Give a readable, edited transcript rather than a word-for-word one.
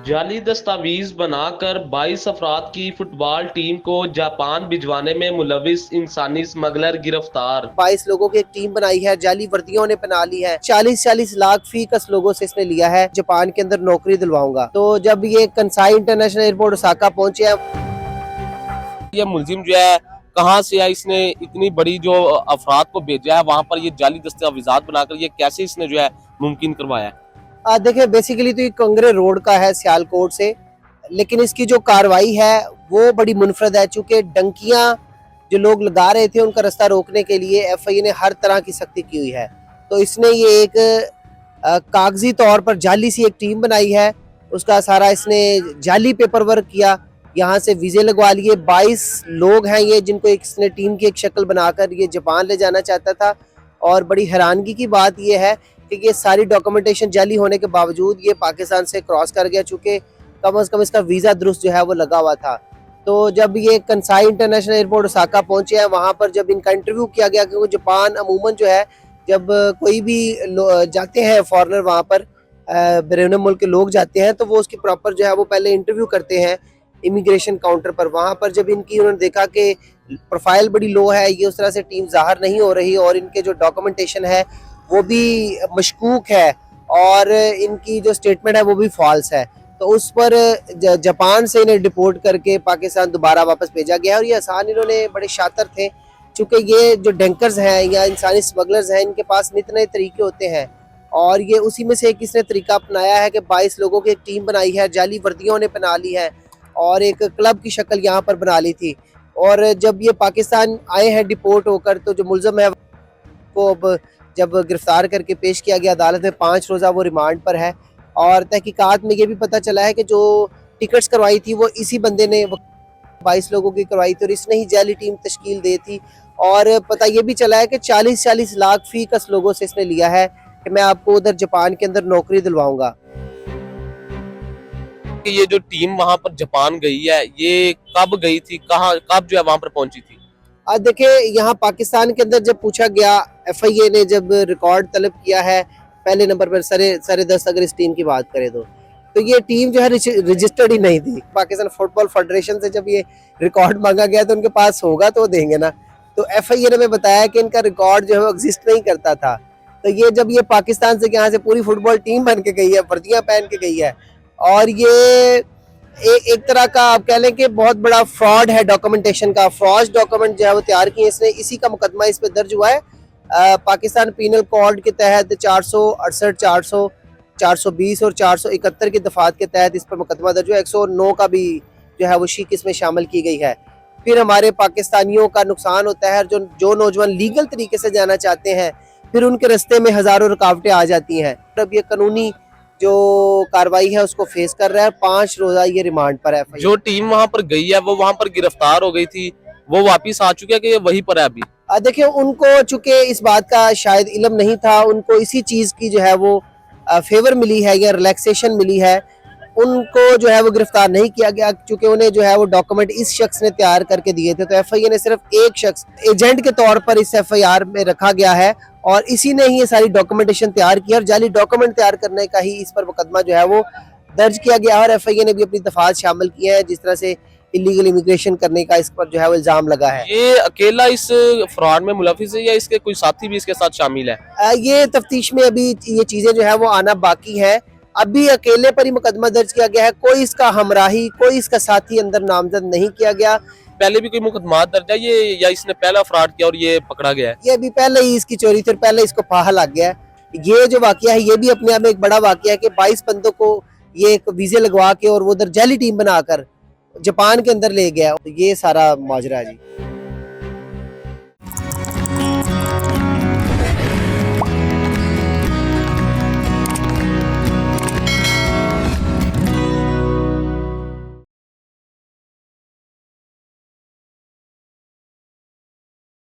जाली दस्तावेज बनाकर 22 अफराद की फुटबॉल टीम को जापान भिजवाने में मुलविस इंसानी स्मगलर गिरफ्तार। 22 लोगों की एक टीम बनाई है, जाली वर्दियों ने बना ली है। 40-40 लाख फी कस लोगों से इसने लिया है, जापान के अंदर नौकरी दिलवाऊंगा। तो जब ये कंसाई इंटरनेशनल एयरपोर्ट ओसाका पहुंचे हैं, ये मुलजिम जो है कहाँ से है, इसने इतनी बड़ी जो अफराद को भेजा है वहां पर ये जाली दस्तावेजात बनाकर ये कैसे इसने जो है मुमकिन करवाया है? देखिए बेसिकली तो ये कंगरे रोड का है सियालकोट से, लेकिन इसकी जो कार्रवाई है वो बड़ी मुनफरद है। चूंकि डंकियां जो लोग लगा रहे थे उनका रास्ता रोकने के लिए एफआईए ने हर तरह की सख्ती की हुई है। तो इसने ये एक कागजी तौर पर जाली सी एक टीम बनाई है, उसका सारा इसने जाली पेपर वर्क किया, यहाँ से वीजे लगवा लिए। 22 लोग हैं ये जिनको इसने टीम की एक शक्ल बनाकर ये जापान ले जाना चाहता था। और बड़ी हैरानगी की बात ये है कि ये सारी डॉक्यूमेंटेशन जाली होने के बावजूद ये पाकिस्तान से क्रॉस कर गया, चूँकि कम से कम इसका वीज़ा दुरुस्त जो है वो लगा हुआ था। तो जब ये कंसाई इंटरनेशनल एयरपोर्ट ओसाका पहुंचे हैं, वहाँ पर जब इनका इंटरव्यू किया गया, क्योंकि जापान अमूमन जो है जब कोई भी जाते हैं फॉरेनर वहाँ पर बैरून मुल्क के लोग जाते हैं तो वो उसकी प्रॉपर जो है वो पहले इंटरव्यू करते हैं इमिग्रेशन काउंटर पर। वहाँ पर जब इनकी उन्होंने देखा कि प्रोफाइल बड़ी लो है, ये उस तरह से टीम ज़ाहिर नहीं हो रही और इनके जो डॉक्यूमेंटेशन है वो भी मशकूक है और इनकी जो स्टेटमेंट है वो भी फॉल्स है, तो उस पर जापान से इन्हें डिपोर्ट करके पाकिस्तान दोबारा वापस भेजा गया। और ये आसान, इन्होंने बड़े शातिर थे, चूँकि ये जो डैंकर्स हैं या इंसानी स्मगलर्स हैं इनके पास नित नए तरीके होते हैं और ये उसी में से एक इसने तरीका अपनाया है कि 22 लोगों की एक टीम बनाई है, जाली वर्दियों ने बना ली है और एक क्लब की शक्ल यहाँ पर बना ली थी। और जब ये पाकिस्तान आए हैं डिपोर्ट होकर, तो जो मुलज़म है वो अब जब गिरफ्तार करके पेश किया गया अदालत में, 5 रोज़ा वो रिमांड पर है। और तहकीकात में ये भी पता चला है कि जो टिकट्स करवाई थी वो इसी बंदे ने 22 लोगों की करवाई थी और इसने ही जाली टीम तश्कील दी थी। और पता ये भी चला है कि 40-40 लाख फी कस लोगों से इसने लिया है कि मैं आपको उधर जापान के अंदर नौकरी दिलवाऊंगा। कि ये जो टीम वहां पर जापान गई है ये कब गई थी, कहाँ कब जो है वहां पर पहुंची थी? आज देखिए यहाँ पाकिस्तान के अंदर जब पूछा गया, एफआईए ने जब रिकॉर्ड तलब किया है पहले नंबर पर सरे 10 अगर इस टीम की बात करें तो ये टीम जो है रजिस्टर्ड ही नहीं थी। पाकिस्तान फुटबॉल फेडरेशन से जब ये रिकॉर्ड मांगा गया तो उनके पास होगा तो देंगे ना। तो एफआईए ने हमें बताया कि इनका रिकॉर्ड जो है वो एग्जिस्ट नहीं करता था। तो ये जब ये पाकिस्तान से यहाँ से पूरी फुटबॉल टीम बन के गई है, वर्दियाँ पहन के गई है और ये एक तरह का आप कह लें कि बहुत बड़ा फ्रॉड है डॉक्यूमेंटेशन का। फ्रॉड डॉक्यूमेंट जो है वो तैयार किए इसने, इसी का मुकदमा इस पे दर्ज हुआ है पाकिस्तान पीनल कोड के तहत 468, 400, 420 और 471 की दफात के तहत इस पर मुकदमा दर्ज हुआ। 109 का भी जो है वो शीक इसमें शामिल की गई है। फिर हमारे पाकिस्तानियों का नुकसान होता है, जो नौजवान लीगल तरीके से जाना चाहते हैं फिर उनके रास्ते में हज़ारों रुकावटें आ जाती हैं। अब ये कानूनी जो कार्रवाई है उसको फेस कर रहा है। 5 रोजा ये रिमांड पर है। जो टीम वहां पर गई है वो वहां पर गिरफ्तार हो गई थी, वो वापिस आ चुकी है कि ये वहीं पर है अभी? देखिए उनको चूंकि इस बात का शायद इल्म नहीं था, उनको इसी चीज की जो है वो फेवर मिली है या रिलैक्सेशन मिली है, उनको जो है वो गिरफ्तार नहीं किया गया क्योंकि उन्हें जो है वो डॉक्यूमेंट इस शख्स ने तैयार करके दिए थे। तो एफआईए ने सिर्फ एक शख्स एजेंट के तौर पर इस एफआईआर में रखा गया है और इसी ने ही ये सारी डॉक्यूमेंटेशन तैयार की और जाली डॉक्यूमेंट तैयार करने का ही इस पर मुकदमा जो है वो दर्ज किया गया। और एफआईए ने भी अपनी दफात शामिल की है, जिस तरह से इलीगल इमिग्रेशन करने का इस पर जो है वो इल्जाम लगा है। ये अकेला इस फ्रॉड में मुलविस है या इसके कोई साथी भी इसके साथ शामिल है? ये तफ्तीश में अभी ये चीजें जो है वो आना बाकी है। अभी अकेले पर ही मुकदमा दर्ज किया गया है, कोई इसका हमराही, कोई इसका साथी अंदर नामजद नहीं किया गया। पहले भी कोई मुकदमा दर्ज है ये या इसने पहला फ्रॉड किया और ये पकड़ा गया है? ये अभी पहले ही इसकी चोरी थी और पहले इसको फाहा लग गया है। ये जो वाकया है ये भी अपने आप में एक बड़ा वाकया है कि 22 बंदों को ये एक वीजे लगवा के और वो उधर जाली टीम बनाकर जापान के अंदर ले गया। ये सारा माजरा है जी।